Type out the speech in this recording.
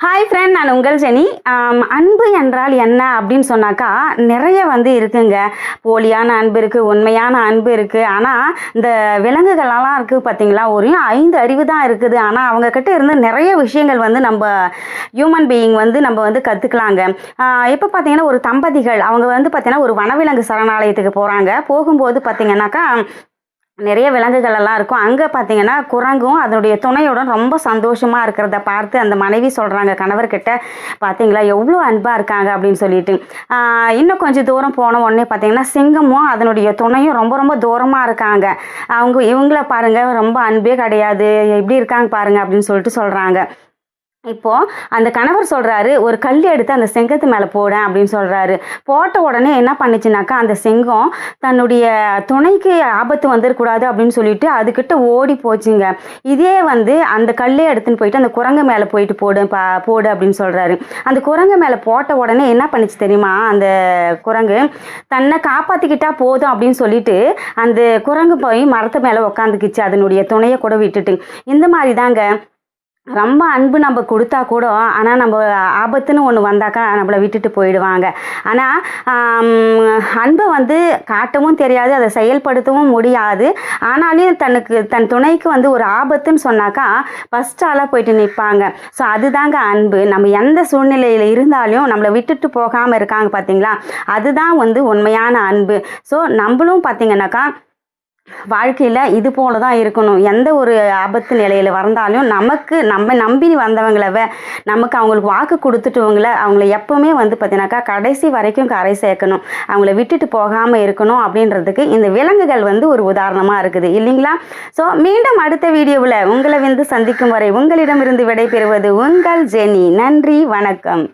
Hi friend, நான் உங்கள் Jenny. அன்பு என்றால் என்ன அப்படின்னு சொன்னாக்கா நிறைய இருக்குங்க. போலியான அன்பு இருக்குது, உண்மையான அன்பு இருக்குது. ஆனால் இந்த விலங்குகளெல்லாம் இருக்குது பார்த்தீங்களா, ஒரு 5 அறிவு தான் இருக்குது. ஆனால் அவங்கக்கிட்ட இருந்து நிறைய விஷயங்கள் நம்ம ஹியூமன் பீயிங் நம்ம கற்றுக்கலாங்க. இப்போ பார்த்தீங்கன்னா ஒரு தம்பதிகள் அவங்க பார்த்தீங்கன்னா ஒரு வனவிலங்கு சரணாலயத்துக்கு போகிறாங்க. போகும்போது பார்த்தீங்கன்னாக்கா நிறைய விலங்குகள் எல்லாம் இருக்கும். அங்கே பார்த்தீங்கன்னா குரங்கும் அதனுடைய துணையுடன் ரொம்ப சந்தோஷமாக இருக்கிறத பார்த்து அந்த மனைவி சொல்கிறாங்க கணவர்கிட்ட, பார்த்தீங்களா எவ்வளோ அன்பாக இருக்காங்க அப்படின்னு சொல்லிட்டு. இன்னும் கொஞ்சம் தூரம் போன உடனே பார்த்தீங்கன்னா சிங்கமும் அதனுடைய துணையும் ரொம்ப ரொம்ப தூரமாக இருக்காங்க. இவங்கள பாருங்கள், ரொம்ப அன்பே கிடையாது, எப்படி இருக்காங்க பாருங்கள் அப்படின்னு சொல்லிட்டு சொல்கிறாங்க. இப்போது அந்த கணவர் சொல்கிறாரு, ஒரு கல் எடுத்து அந்த சிங்கத்து மேலே போடேன் அப்படின்னு சொல்கிறாரு. போட்ட உடனே என்ன பண்ணுச்சுனாக்கா, அந்த சிங்கம் தன்னுடைய துணைக்கு ஆபத்து வந்துடக்கூடாது அப்படின்னு சொல்லிட்டு அதுக்கிட்ட ஓடி போச்சுங்க. இதே அந்த கல்லே எடுத்துன்னு போயிட்டு அந்த குரங்கு மேலே போயிட்டு போடு அப்படின்னு சொல்கிறாரு. அந்த குரங்கு மேலே போட்ட உடனே என்ன பண்ணிச்சு தெரியுமா, அந்த குரங்கு தன்னை காப்பாற்றிக்கிட்டா போதும் அப்படின்னு சொல்லிட்டு அந்த குரங்கு போய் மரத்து மேலே உக்காந்துக்குச்சு, அதனுடைய துணையை கூட விட்டுட்டு. இந்த மாதிரி தாங்க ரொம்ப அன்பு நம்ம கொடுத்தா கூட, ஆனால் நம்ம ஆபத்துன்னு ஒன்று வந்தாக்கா நம்மளை விட்டுட்டு போயிடுவாங்க. ஆனால் அன்பை காட்டவும் தெரியாது, அதை செயல்படுத்தவும் முடியாது. ஆனாலும் தன் துணைக்கு ஒரு ஆபத்துன்னு சொன்னாக்கா ஃபஸ்ட் ஆளாக போயிட்டு நிற்பாங்க. ஸோ அதுதாங்க அன்பு. நம்ம எந்த சூழ்நிலையில் இருந்தாலும் நம்மளை விட்டுட்டு போகாமல் இருக்காங்க பார்த்தீங்களா, அதுதான் உண்மையான அன்பு. ஸோ நம்மளும் பார்த்தீங்கன்னாக்கா வாழ்க்கையில் இது போல தான் இருக்கணும். எந்த ஒரு ஆபத்து நிலையில் வந்தாலும் நம்ம நம்பி வந்தவங்கள நமக்கு அவங்களுக்கு வாக்கு கொடுத்துட்டவங்கள அவங்கள எப்போவுமே பார்த்தீங்கன்னாக்கா கடைசி வரைக்கும் கரை சேர்க்கணும், அவங்கள விட்டுட்டு போகாமல் இருக்கணும். அப்படின்றதுக்கு இந்த விலங்குகள் ஒரு உதாரணமாக இருக்குது இல்லைங்களா? ஸோ மீண்டும் அடுத்த வீடியோவில் உங்களை சந்திக்கும் வரை உங்களிடமிருந்து விடைபெறுவது உங்கள் ஜெனி. நன்றி, வணக்கம்.